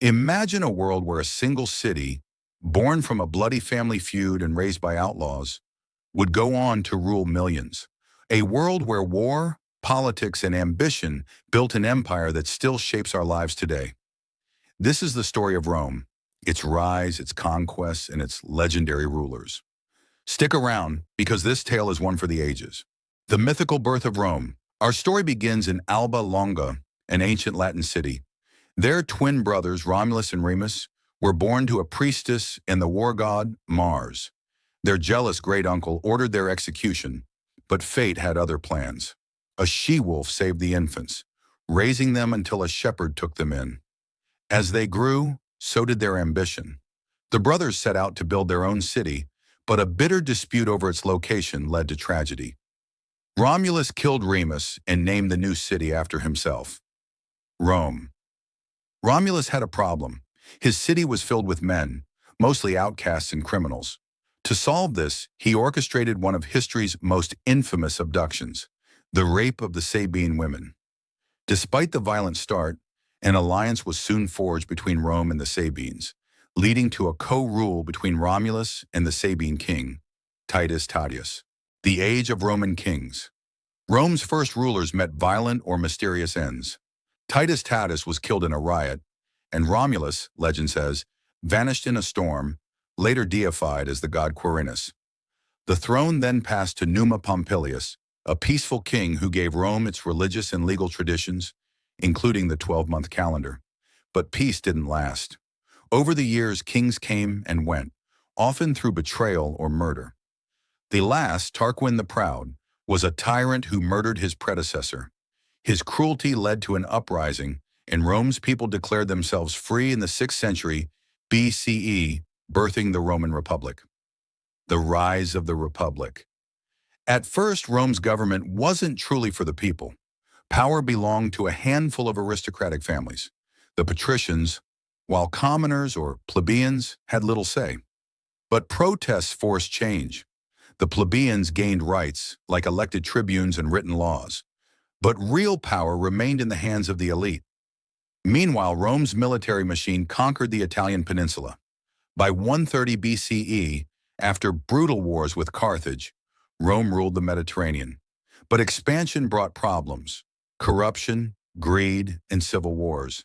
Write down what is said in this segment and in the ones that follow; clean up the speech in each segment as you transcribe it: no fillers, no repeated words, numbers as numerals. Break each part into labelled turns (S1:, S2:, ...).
S1: Imagine a world where a single city, born from a bloody family feud and raised by outlaws, would go on to rule millions. A world where war, politics, and ambition built an empire that still shapes our lives today. This is the story of Rome, its rise, its conquests, and its legendary rulers. Stick around, because this tale is one for the ages. The mythical birth of Rome. Our story begins in Alba Longa, an ancient Latin city. Their twin brothers, Romulus and Remus, were born to a priestess and the war god, Mars. Their jealous great-uncle ordered their execution, but fate had other plans. A she-wolf saved the infants, raising them until a shepherd took them in. As they grew, so did their ambition. The brothers set out to build their own city, but a bitter dispute over its location led to tragedy. Romulus killed Remus and named the new city after himself, Rome. Romulus had a problem. His city was filled with men, mostly outcasts and criminals. To solve this, he orchestrated one of history's most infamous abductions, the rape of the Sabine women. Despite the violent start, an alliance was soon forged between Rome and the Sabines, leading to a co-rule between Romulus and the Sabine king, Titus Tatius. The age of Roman kings. Rome's first rulers met violent or mysterious ends. Titus Tatius was killed in a riot, and Romulus, legend says, vanished in a storm, later deified as the god Quirinus. The throne then passed to Numa Pompilius, a peaceful king who gave Rome its religious and legal traditions, including the 12-month calendar. But peace didn't last. Over the years, kings came and went, often through betrayal or murder. The last, Tarquin the Proud, was a tyrant who murdered his predecessor. His cruelty led to an uprising, and Rome's people declared themselves free in the 6th century BCE, birthing the Roman Republic. The rise of the Republic. At first, Rome's government wasn't truly for the people. Power belonged to a handful of aristocratic families, the patricians, while commoners or plebeians had little say. But protests forced change. The plebeians gained rights, like elected tribunes and written laws. But real power remained in the hands of the elite. Meanwhile, Rome's military machine conquered the Italian peninsula. By 130 BCE, after brutal wars with Carthage, Rome ruled the Mediterranean. But expansion brought problems: corruption, greed, and civil wars.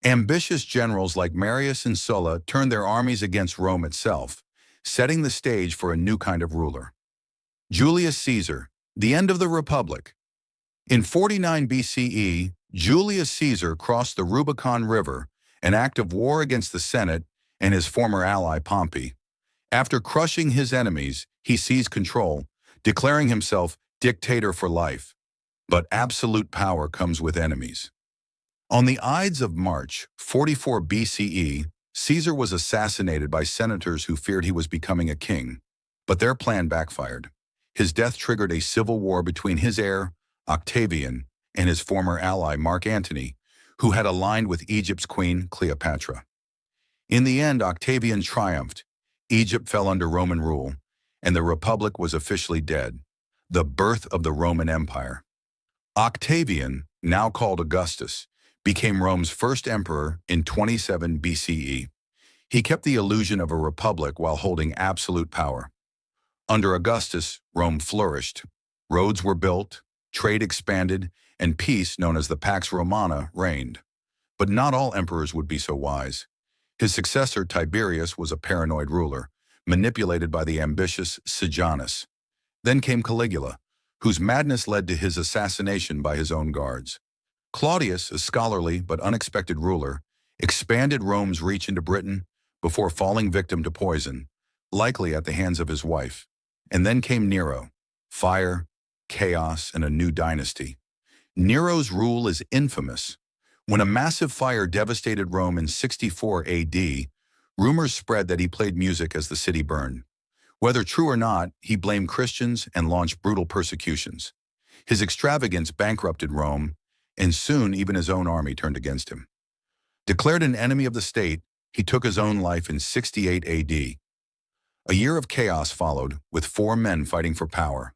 S1: Ambitious generals like Marius and Sulla turned their armies against Rome itself, setting the stage for a new kind of ruler. Julius Caesar, the end of the Republic. In 49 BCE, Julius Caesar crossed the Rubicon River, an act of war against the Senate and his former ally Pompey. After crushing his enemies, he seized control, declaring himself dictator for life. But absolute power comes with enemies. On the Ides of March, 44 BCE, Caesar was assassinated by senators who feared he was becoming a king. But their plan backfired. His death triggered a civil war between his heir, Octavian, and his former ally Mark Antony, who had aligned with Egypt's queen Cleopatra. In the end, Octavian triumphed, Egypt fell under Roman rule, and the Republic was officially dead, the birth of the Roman Empire. Octavian, now called Augustus, became Rome's first emperor in 27 BCE. He kept the illusion of a republic while holding absolute power. Under Augustus, Rome flourished. Roads were built, trade expanded, and peace, known as the Pax Romana, reigned. But not all emperors would be so wise. His successor, Tiberius, was a paranoid ruler, manipulated by the ambitious Sejanus. Then came Caligula, whose madness led to his assassination by his own guards. Claudius, a scholarly but unexpected ruler, expanded Rome's reach into Britain before falling victim to poison, likely at the hands of his wife. And then came Nero, fire, chaos, and a new dynasty. Nero's rule is infamous. When a massive fire devastated Rome in 64 AD, rumors spread that he played music as the city burned. Whether true or not, he blamed Christians and launched brutal persecutions. His extravagance bankrupted Rome, and soon even his own army turned against him. Declared an enemy of the state, he took his own life in 68 AD. A year of chaos followed, with 4 men fighting for power.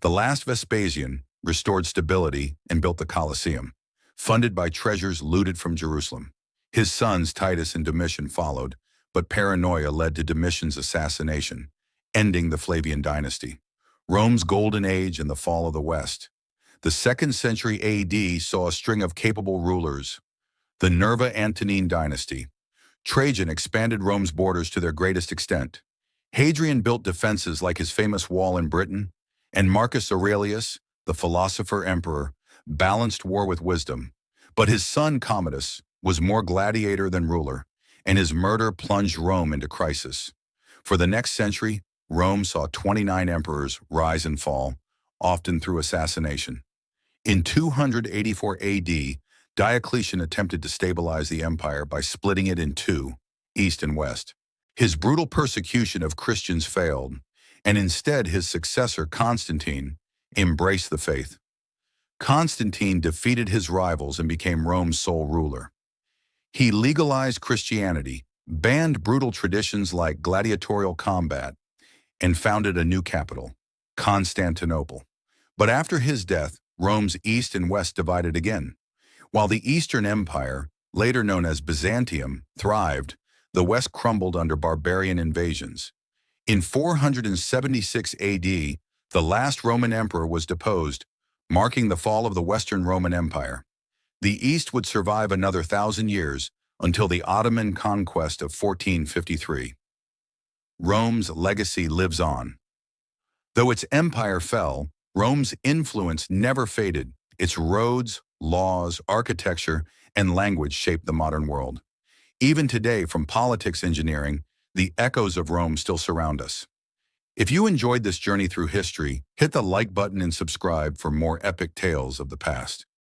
S1: The last Vespasian restored stability and built the Colosseum, funded by treasures looted from Jerusalem. His sons Titus and Domitian followed, but paranoia led to Domitian's assassination, ending the Flavian dynasty. Rome's golden age and the fall of the West. The 2nd century AD saw a string of capable rulers. The Nerva-Antonine dynasty. Trajan expanded Rome's borders to their greatest extent. Hadrian built defenses like his famous wall in Britain, and Marcus Aurelius, the philosopher emperor, balanced war with wisdom. But his son Commodus was more gladiator than ruler, and his murder plunged Rome into crisis. For the next century, Rome saw 29 emperors rise and fall, often through assassination. In 284 AD, Diocletian attempted to stabilize the empire by splitting it in two, east and west. His brutal persecution of Christians failed, and instead his successor Constantine embraced the faith. Constantine defeated his rivals and became Rome's sole ruler. He legalized Christianity, banned brutal traditions like gladiatorial combat, and founded a new capital, Constantinople. But after his death, Rome's east and west divided again. While the Eastern Empire, later known as Byzantium, thrived, the West crumbled under barbarian invasions. In 476 AD, the last Roman emperor was deposed, marking the fall of the Western Roman Empire. The East would survive another 1,000 years until the Ottoman conquest of 1453. Rome's legacy lives on. Though its empire fell, Rome's influence never faded. Its roads, laws, architecture, and language shaped the modern world. Even today, from politics engineering, the echoes of Rome still surround us. If you enjoyed this journey through history, hit the like button and subscribe for more epic tales of the past.